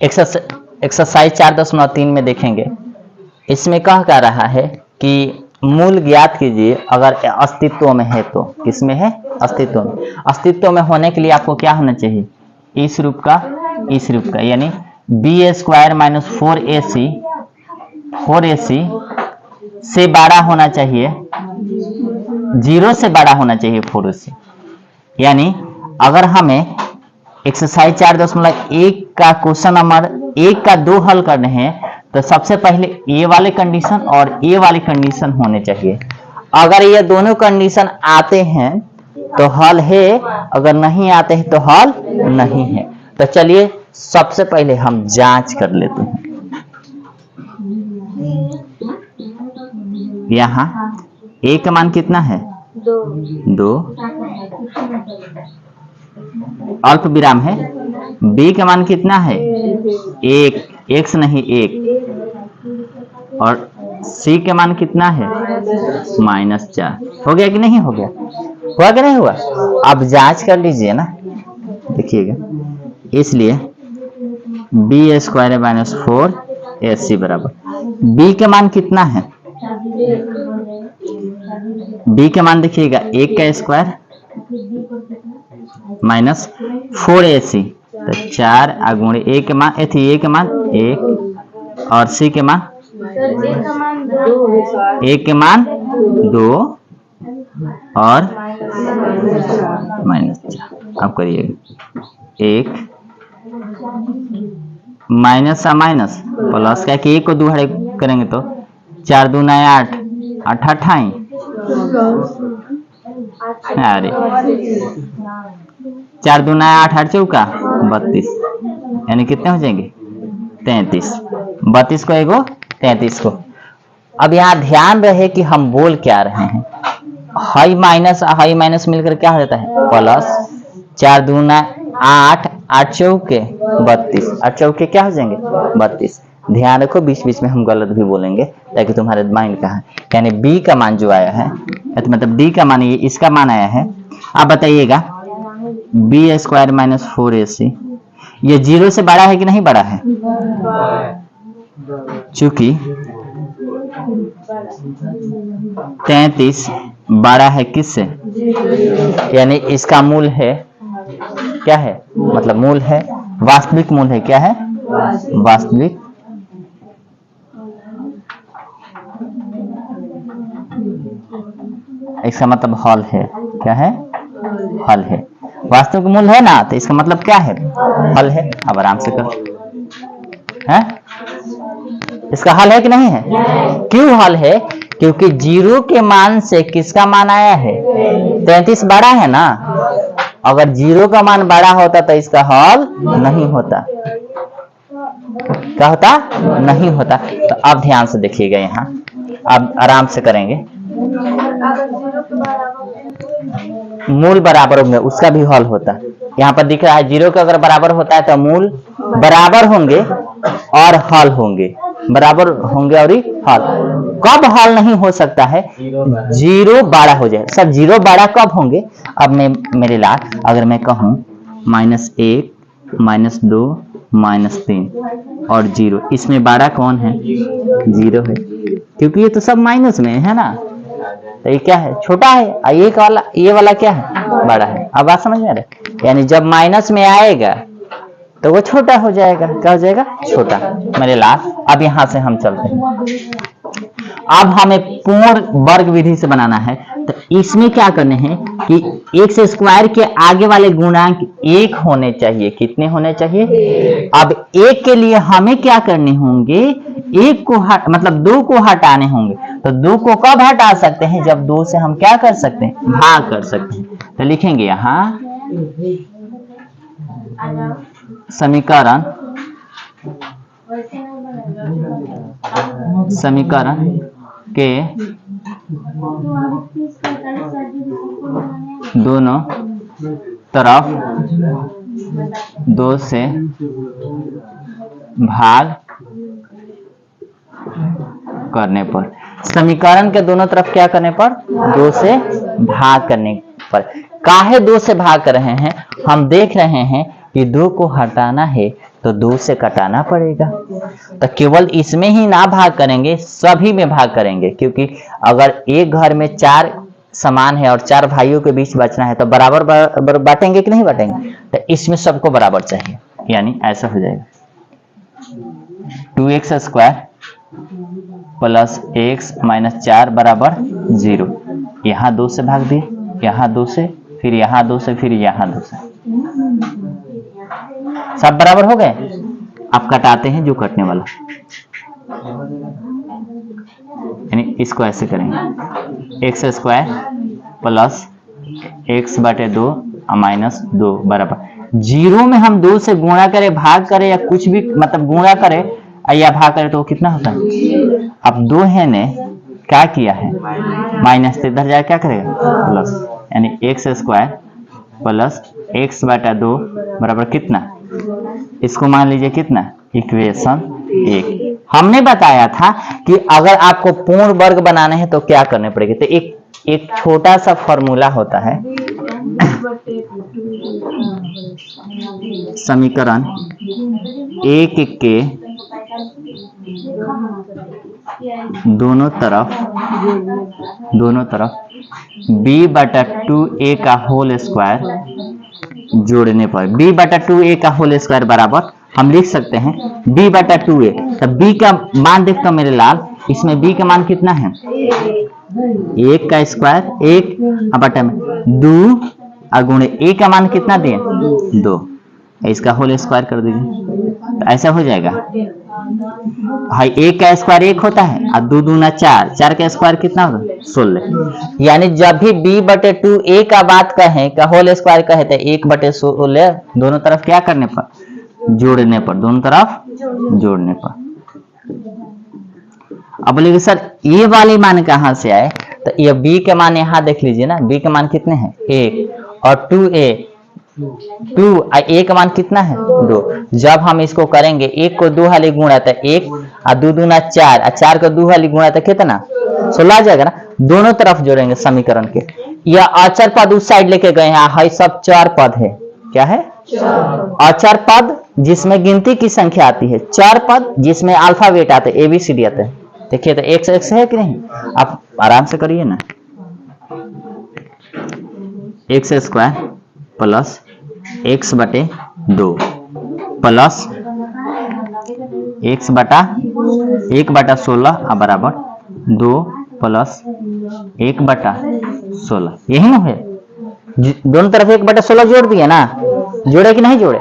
Exercise 4.3 में देखेंगे। इसमें कह रहा है कि मूल ज्ञात कीजिए अगर अस्तित्व में है तो। किसमें है? अस्तित्व में। अस्तित्व में होने के लिए आपको क्या होना चाहिए? इस रूप का यानी b² - 4ac से बड़ा होना चाहिए, 0 से बड़ा होना चाहिए 4ac। यानी अगर हमें एक्सरसाइज 4.1 का क्वेश्चन नंबर 1 का 2 हल करने हैं तो सबसे पहले ए वाले कंडीशन और ए वाली कंडीशन होने चाहिए। अगर ये दोनों कंडीशन आते हैं तो हल है, अगर नहीं आते हैं तो हल नहीं है। तो चलिए सबसे पहले हम जांच कर लेते हैं। यहाँ ए का मान कितना है? 2 अल्प विराम है। बी का मान कितना है? 1 x नहीं 1। और सी के मान कितना है? -4। हो गया कि नहीं हो गया? हुआ कि नहीं हुआ? अब जांच कर लीजिए ना, देखिएगा। इसलिए b² - 4ac बराबर b के मान कितना है? b के मान देखिएगा 1 का स्क्वायर माइनस 4ac, तो 4 * a के मान a के मान 1 और c के मान a के मान 2 और -4। अब करिएगा 1 माइनस माइनस प्लस का कि 1 को 2 करेंगे तो 4 2 9 8 8 28। अरे 4 2 9 8 8 चौका 32, यानी कितने हो जाएंगे? 33। 32 को एगो 33 को। अब यहाँ ध्यान रहे कि हम बोल क्या रहे हैं। हाई माइनस मिलकर क्या हो जाता है? प्लस। 4 2 9 8 8 चौके 32, 8 चौके क्या हो जाएंगे? 32। ध्यान रखो, बीच बीच में हम गलत भी बोलेंगे ताकि तुम्हारे माइंड का है। यानी बी का मान जो आया है, मतलब डी का मान, ये इसका मान आया है। आप बताइएगा b² - 4ac ये 0 से बड़ा है कि नहीं बड़ा है? चूंकि 33 बड़ा है किससे? यानी इसका मूल है क्या है? मतलब मूल है, वास्तविक मूल है। क्या है? वास्तविक। इसका मतलब हल है। क्या है? हल है। वास्तविक मूल है ना, तो इसका मतलब क्या है? हल है। अब आराम से करो। है? इसका हल है कि नहीं है? क्यों हल है? क्योंकि 0 के मान से किसका मान आया है? 33 बड़ा है ना। अगर 0 का मान बड़ा होता तो इसका हल नहीं होता। क्या होता? नहीं होता। तो अब ध्यान से देखिएगा, यहाँ अब आराम से करेंगे। मूल बराबर होंगे उसका भी हल होता है। यहाँ पर दिख रहा है 0 का अगर बराबर होता है तो मूल बराबर होंगे और हल होंगे, बराबर होंगे और हल। कब हल नहीं हो सकता है? 0 बड़ा हो जाए। सब 0 बड़ा कब होंगे? अब मैं मेरे लाल अगर मैं कहूं -1 -2 -3 और 0, इसमें बड़ा कौन है? 0 है, क्योंकि ये तो सब माइनस में है ना। तो ये क्या है? छोटा है। ये वाला क्या है? बड़ा है। अब बात समझ में आ रहा है? यानी जब माइनस में आएगा तो वो छोटा हो जाएगा। क्या हो जाएगा? छोटा। मेरे लाल अब यहां से हम चलते हैं। अब हमें पूर्ण वर्ग विधि से बनाना है। तो इसमें क्या करने हैं कि x² के आगे वाले गुणांक 1 होने चाहिए। कितने होने चाहिए? अब 1 के लिए हमें क्या करने होंगे? 1 को मतलब 2 को हटाने होंगे। तो 2 को कब हटा सकते हैं? जब 2 से हम क्या कर सकते हैं? भाग कर सकते हैं। तो लिखेंगे यहाँ समीकरण के दोनों तरफ 2 से भाग करने पर। समीकरण के दोनों तरफ क्या करने पर? 2 से भाग करने पर। काहे 2 से भाग कर रहे हैं? हम देख रहे हैं कि 2 को हटाना है तो 2 से कटाना पड़ेगा। तो केवल इसमें ही ना भाग करेंगे, सभी में भाग करेंगे, क्योंकि अगर एक घर में 4 समान है और 4 भाइयों के बीच बचना है तो बराबर बांटेंगे कि नहीं बांटेंगे? तो इसमें सबको बराबर चाहिए, यानी ऐसा हो जाएगा 2x² प्लस x माइनस 4 बराबर 0। यहाँ 2 से भाग दिए, यहाँ 2 से, फिर यहाँ 2 से, फिर यहाँ 2 से, सब बराबर हो गए। अब कटाते हैं जो कटने वाला, यानी इसको ऐसे करेंगे x² प्लस x/2 माइनस 2 बराबर 0 में हम 2 से गुणा करें, भाग करें या कुछ भी, मतलब गुणा करें या भाग करें तो कितना होता है? अब 2 है ने क्या किया है? माइनस, तो इधर जाकर क्या करेगा? प्लस, यानी x² प्लस x/2 बराबर कितना? इसको मान लीजिए कितना? इक्वेशन 1। हमने बताया था कि अगर आपको पूर्ण वर्ग बनाना है तो क्या करने पड़ेगा। तो एक छोटा सा फॉर्मूला होता है, समीकरण 1 के दोनों तरफ b/2a का होल स्क्वायर जोड़ने पर b/2a का होल स्क्वायर बराबर हम लिख सकते हैं b/2a। तो b का मान देखता मेरे लाल, इसमें b का मान कितना है? 1 का स्क्वायर, 1 बटा में 2 और गुणे a का मान कितना दिए? 2। इसका होल स्क्वायर कर दीजिए, तो ऐसा हो जाएगा भाई। 1 का स्क्वायर 1 होता है और 2 दूना 4, 4 का स्क्वायर कितना होगा? 16। यानी जब भी b/2a का बात कहें, का होल स्क्वायर कहे, तो 1/16 दोनों तरफ क्या करने पर? जोड़ने पर, दोनों तरफ जोड़ने पर। अब बोलेंगे सर ये वाले मान कहां से आए? तो ये b के मान यहां देख लीजिए ना, b के मान कितने हैं? 1 और 2a 2 और a का मान कितना है? 2। जब हम इसको करेंगे 1 को 2 हाली गुणा तो 1 और 2 दूना 4 और 4 को 2 हाली गुणा तो कितना? 16 आ जाएगा ना। दोनों तरफ जोड़ेंगे समीकरण के। यह अचर पद उस साइड लेके गए हैं, है सब 4 पद है। क्या है? अचर पद जिसमें गिनती की संख्या आती है, 4 पद जिसमें अल्फाबेट आते हैं, ABCD आते हैं। देखिए तो x है कि नहीं? आप आराम से करिए ना। x² plus x/2 plus x/1/16 बराबर 2 प्लस 1/16। यही ना है? दोनों तरफ 1/16 जोड़ दिए ना? जोड़े कि नहीं जोड़े?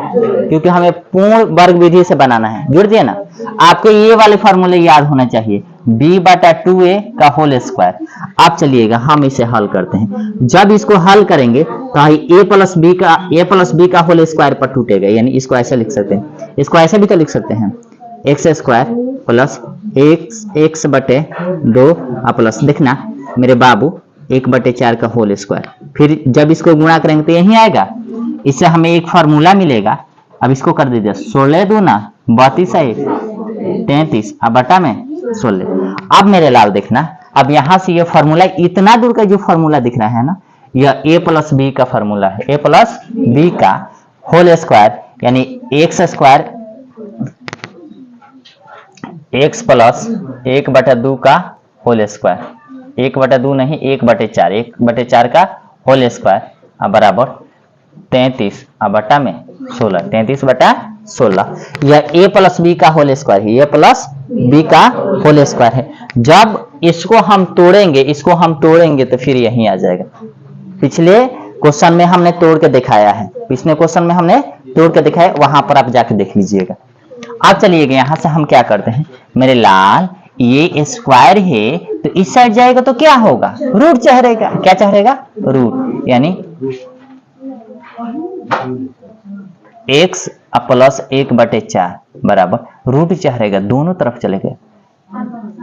क्योंकि हमें पूर्ण वर्ग विधि से बनाना है। जोड़ दिए ना? आपको ये वाले फॉर्मूले याद होना चाहिए, b/2a का होल स्क्वायर। आप चलिएगा हम इसे हल करते हैं। जब इसको हल करेंगे तो a प्लस b का होल स्क्वायर पर टूटेगा, यानी इसको ऐसे लिख सकते हैं। इसको ऐसे भी तो लिख सकते हैं, x² प्लस x/2 प्लस, देखना मेरे बाबू, 1/4 का होल स्क्वायर। फिर जब इसको गुणा करेंगे तो यही आएगा। इससे हमें एक फॉर्मूला मिलेगा। अब इसको कर दीजिए, 16 दूना 32 है 33 बटा में 16। अब मेरे लाल देखना, अब यहां से ये फॉर्मूला, इतना दूर का जो फॉर्मूला दिख रहा है ना, यह a प्लस b का फॉर्मूला है। a प्लस b का होल स्क्वायर, यानी x² x प्लस 1/2 का होल स्क्वायर, 1/2 नहीं 1/4, 1/4 का होल स्क्वायर बराबर 33 बटा में 16, 33/16। यह a प्लस b का होल स्क्वायर है, a प्लस b का होल स्क्वायर है। जब इसको हम तोड़ेंगे तो फिर यही आ जाएगा। पिछले क्वेश्चन में हमने तोड़ के दिखाया है, वहां पर आप जाके देख लीजिएगा। अब चलिएगा यहां से हम क्या करते हैं मेरे लाल, ये स्क्वायर है तो इस साइड जाएगा तो क्या होगा? रूट चढ़ेगा। क्या चढ़ेगा? रूट, यानी x प्लस 1/4 बराबर रूट चढ़ेगा, दोनों तरफ चलेगा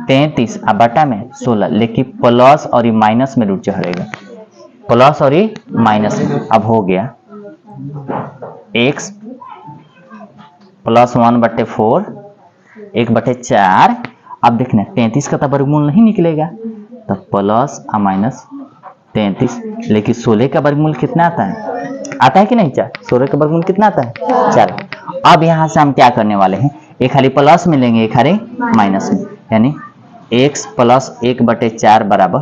33 बटा में 16, लेकिन प्लस और माइनस में रूट चढ़ेगा, प्लस और माइनस में। अब हो गया x प्लस 1/4 1/4। अब देखना 33 का तो वर्गमूल नहीं निकलेगा, तो प्लस और माइनस 33, लेकिन 16 का वर्गमूल कितना आता है कि नहीं? 4। 16 का वर्गमूल कितना आता है? 4। अब यहाँ से हम क्या करने वाले हैं, एक खाली प्लस में लेंगे, एक खाली माइनस में, यानी x प्लस 1/4 बराबर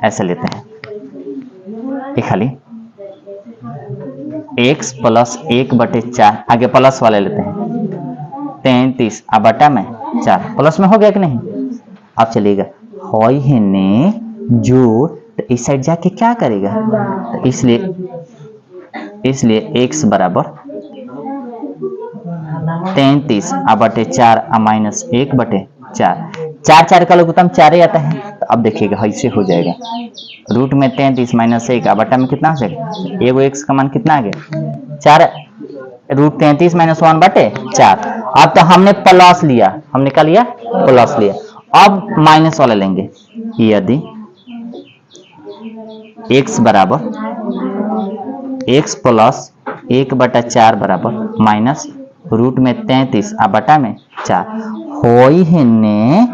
ऐसे लेते हैं, एक खाली x प्लस 1/4, आगे प्लस वाले लेते हैं 33 अब बटा में 4, प्लस में हो गया कि नहीं। अब चलिएगा होई है ने जोड़, तो इस साइड जाके क्या करेगा, तो इसलिए x बराबर 33 अब बटे 4 माइनस 1/4, 4 का लघुत्तम 4 ही आता है। तो अब देखिएगा ऐसे हो जाएगा, रूट में 33 माइनस 1 बटा में कितना हो जाएगा, एगो x का मान कितना आ गया 4, रूट 33 माइनस 1/4। अब तो हमने प्लस लिया, हमने क्या लिया, प्लस लिया। अब माइनस वाला लेंगे, यदि x बराबर x प्लस 1/4 बराबर माइनस रूट में 33 बटा में 4 होई है ने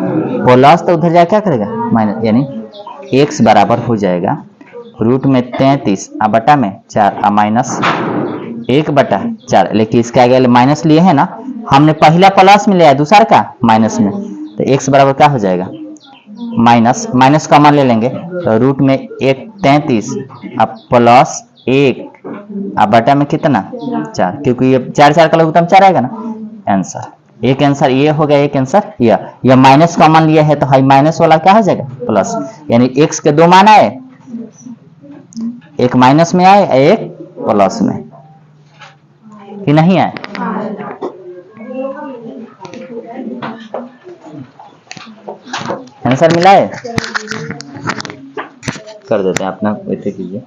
प्लस, तो उधर जाके क्या करेगा माइनस, यानी x बराबर हो जाएगा रूट में 33 बटा में 4 माइनस 1/4। लेकिन इसके आगे माइनस लिए है ना, हमने पहला प्लस में लिया, दूसरा का माइनस में, तो x बराबर क्या हो जाएगा माइनस कॉमन ले लेंगे, तो रूट में 33 अब प्लस 1 अब बटा में कितना 4, क्योंकि ये 4 का लघुत्तम 4 आएगा ना। आंसर एक आंसर ये हो गया, एक आंसर यह माइनस कॉमन लिया है, तो हाई माइनस वाला क्या हो जाएगा प्लस, यानी x के दो मान आए, एक माइनस में आए, एक प्लस में, कि नहीं आए। आंसर मिला है, कर देते हैं अपना, वैसे कीजिए।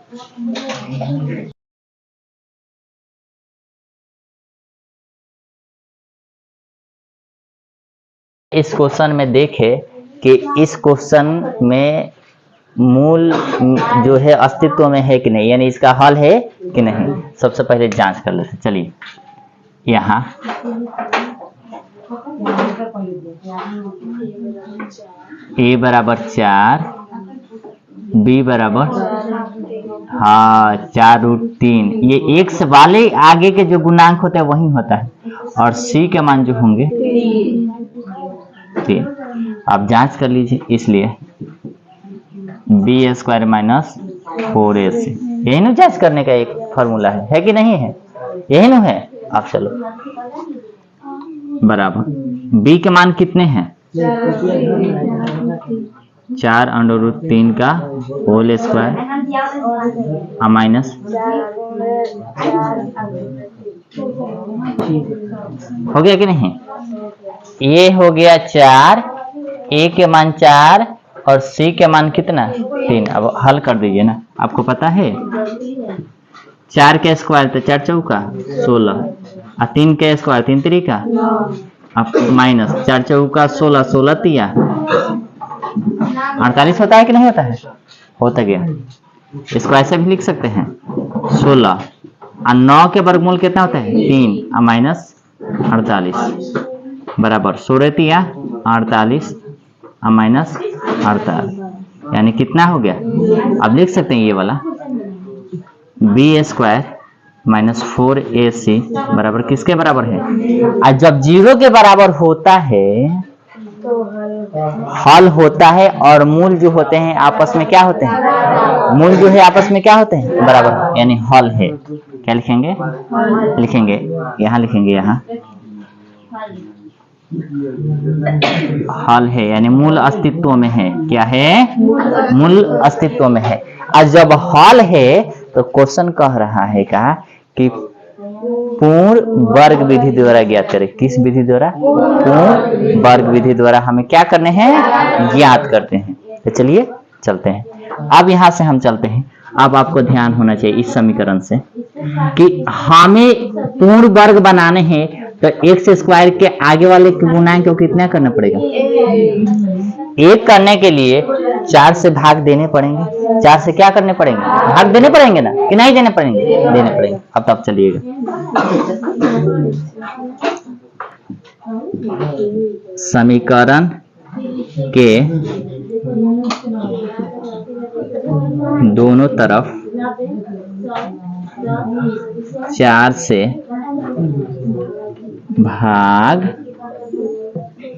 इस क्वेश्चन में देखें कि इस क्वेश्चन में मूल जो है अस्तित्व में है कि नहीं, यानी इसका हल है कि नहीं, सबसे पहले जांच कर लेते। चलिए यहाँ a बराबर 4, b बराबर 4√3, ये x वाले आगे के जो गुणांक होते हैं वही होता है, और c के मान जो होंगे 3। आप जांच कर लीजिए, इसलिए b² माइनस 4ac, यही ना जांच करने का एक फॉर्मूला है कि नहीं है, यही ना है। आप चलो बराबर b के मान कितने हैं 4√3 का होल स्क्वायर माइनस हो गया कि नहीं, ये हो गया 4, a के मान 4 और c के मान कितना 3। अब हल कर दीजिए ना, आपको पता है 4 के स्क्वायर तो 4 चौका 16, और 3 के स्क्वायर 3 3 अब माइनस 4 चौका 16, 16 तिया 48 होता है कि नहीं होता है, होता गया। इसको ऐसे भी लिख सकते हैं 16 और 9 के वर्गमूल कितना होता है 3 और माइनस 48 बराबर 16 तिया 48 और माइनस 48, यानी कितना हो गया। अब लिख सकते हैं ये वाला b² माइनस 4ac बराबर किसके बराबर है, और जब 0 के बराबर होता है हल होता है, और मूल जो होते हैं आपस में क्या होते हैं, मूल जो है आपस में क्या होते हैं बराबर, यानी हल है। क्या लिखेंगे, लिखेंगे यहाँ, लिखेंगे यहाँ हल है, यानी मूल अस्तित्व में है। क्या है, मूल अस्तित्व में है। और जब हल है तो क्वेश्चन कह रहा है का कि पूर्ण वर्ग विधि द्वारा ज्ञात करें। किस विधि द्वारा, पूर्ण वर्ग विधि द्वारा हमें क्या करने हैं, ज्ञात करते हैं। तो चलिए चलते हैं। अब यहां से हम चलते हैं। अब आपको ध्यान होना चाहिए इस समीकरण से कि हमें पूर्ण वर्ग बनाने हैं, तो x² के आगे वाले गुणांक को कितना करना पड़ेगा, 1 करने के लिए 4 से भाग देने पड़ेंगे। 4 से क्या करने पड़ेंगे, भाग देने पड़ेंगे ना, कि नहीं देने पड़ेंगे, देने पड़ेंगे। अब तब चलिएगा समीकरण के दोनों तरफ 4 से भाग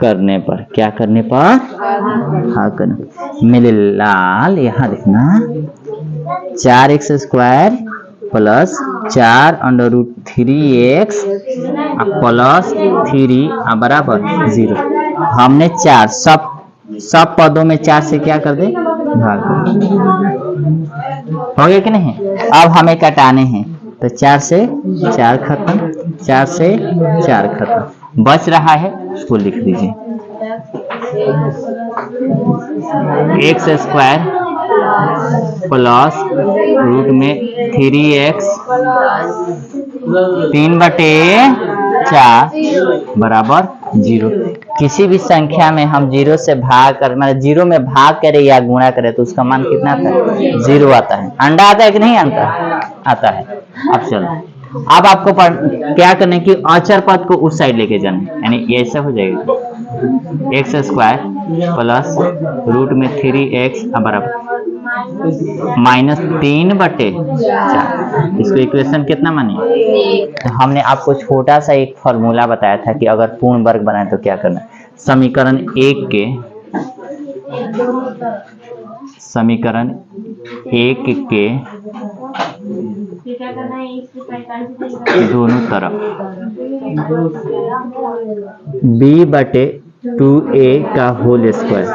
करने पर, क्या करने पर? भाग करने। मेरे लाल यहाँ देखना, 4x square plus 4√3x plus 3 बराबर 0। हमने 4 सब पदों में 4 से क्या कर दे? भाग। हो गया कि नहीं? अब हमें कटाने हैं तो 4 से 4 खत्म, 4 से 4 खत्म, बच रहा है उसको लिख दीजिए। x स्क्वायर प्लस रूट में 3x 3/4 बराबर 0। किसी भी संख्या में हम 0 से भाग कर, मतलब 0 में भाग करें या गुणा करें तो उसका मान कितना आता है? 0 आता है। अंडा आता है कि नहीं आता? आता है। अब चलो, अब आपको क्या करने की, अचर पद को उस साइड लेके जाना, यानी ये ऐसा हो जाएगा x स्क्वायर प्लस रूट में 3x बराबर -3/4। इसको इक्वेशन कितना मानिए? तो हमने आपको छोटा सा एक फॉर्मूला बताया था कि अगर पूर्ण वर्ग बनाए तो क्या करना है। समीकरण 1 के दोनों तरफ b/2a का होल स्क्वायर,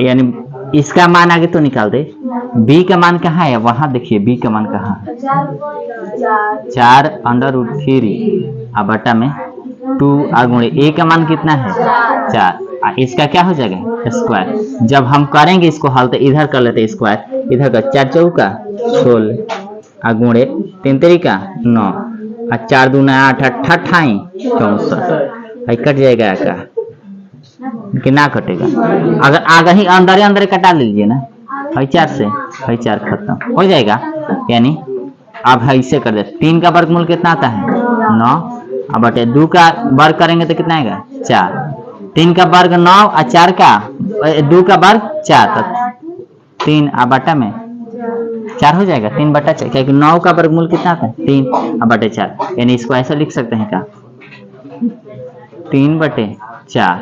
यानी इसका मान आगे तो निकाल दे। b का मान कहाँ है? वहां देखिए b का मान कहाँ है? 4√3 बटा में 2 गुणे a का मान कितना है? 4। इसका क्या हो जाएगा? स्क्वायर। जब हम करेंगे इसको हल तो इधर कर लेते स्क्वायर, इधर का 4 चौका 16 गुणे 3 तरीका 9 और 4 दूना 8 28 64 कट जाएगा का कि ना कटेगा? अगर आगे ही अंदर कटा लीजिए ना, 4 से 4 खत्म हो जाएगा। यानी अब ऐसे कर दे, 3 का वर्गमूल कितना आता है? 9 अब बटे 2 का वर्ग करेंगे तो कितना आएगा? 4। 3 का वर्ग 9 और 4 का 2 का वर्ग 4, तब 3 बटा में 4 हो जाएगा। 3/4, क्योंकि 9 का वर्गमूल कितना आता है? 3/4। यानी इसको ऐसा लिख सकते हैं क्या? 3/4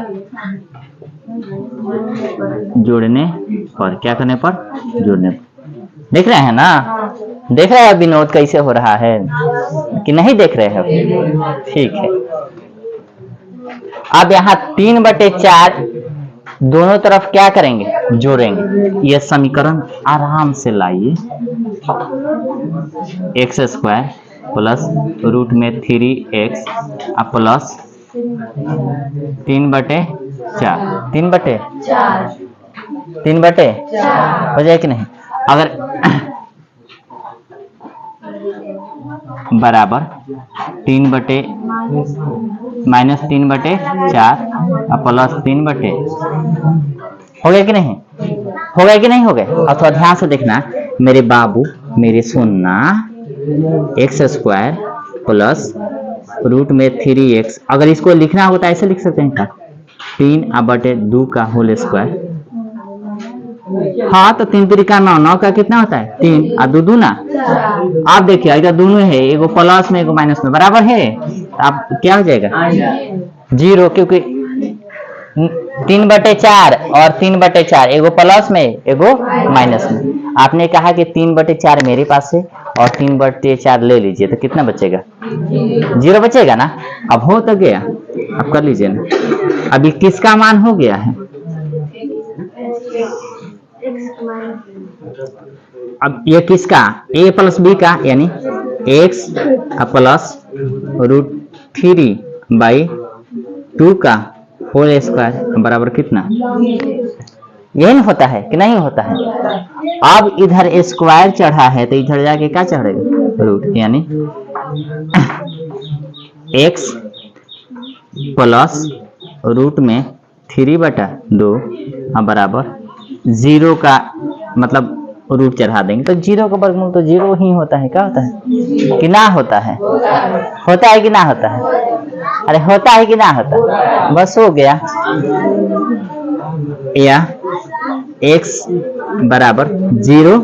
जोड़ने पर, क्या करने पर? जोड़ने पर। देख रहे हैं ना? देख रहे हैं विनोद कैसे हो रहा है कि नहीं देख रहे हैं? ठीक है। अब यहाँ 3/4 दोनों तरफ क्या करेंगे? जोड़ेंगे। यह समीकरण आराम से लाइए, x स्क्वायर प्लस रूट में 3x प्लस 3/4 हो जाए कि नहीं? अगर बराबर -3/4 प्लस 3/, हो गया कि नहीं? हो गया कि नहीं हो गया? और थोड़ा ध्यान से देखना मेरे बाबू, मेरे सोना। x स्क्वायर प्लस रूट में 3x, अगर इसको लिखना होता है ऐसे लिख सकते हैं क्या? 3/2 का होल स्क्वायर। हाँ तो 3 तरीका 9, 9 का कितना होता है? 3 और 2 दूना। आप देखिए इधर दोनों है, एगो प्लस में एगो माइनस में, बराबर है। आप क्या हो जाएगा? 0, क्योंकि 3/4 और 3/4, एगो प्लस में एगो माइनस में। आपने कहा कि 3/4 मेरे पास है और 3/4 ले लीजिए तो कितना बचेगा? 0 बचेगा ना। अब हो तो गया, अब कर लीजिए ना। अभी किसका मान हो गया है? अब ये किसका? a प्लस b का, यानी x प्लस रूट 3/2 का होल स्क्वायर बराबर कितना? यही होता है कि नहीं होता है? अब इधर स्क्वायर चढ़ा है तो इधर जाके क्या चढ़ेगा? रूट, यानी x प्लस रूट में 3/2 बराबर 0 का मतलब रूट चढ़ा देंगे तो 0 का वर्गमूल तो 0 ही होता है। क्या होता है कि ना होता है? होता है कि ना होता है? अरे होता है कि ना होता है? बस हो गया। या x बराबर 0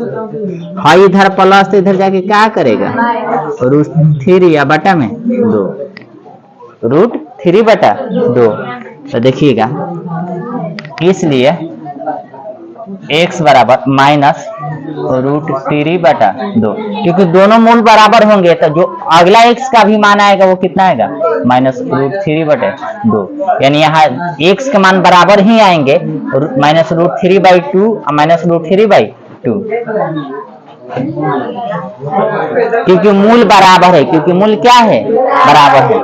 है, इधर प्लस तो इधर जाके क्या करेगा? √3 या बटा में 2, √3/2। तो देखिएगा, इसलिए x बराबर -√3/2, क्योंकि दोनों मूल बराबर होंगे तो जो अगला x का भी मान आएगा वो कितना आएगा, -√3/2। यानी यहाँ x के मान बराबर ही आएंगे, -√3/2 और -√3/2, क्योंकि मूल बराबर है, क्योंकि मूल क्या है, बराबर है।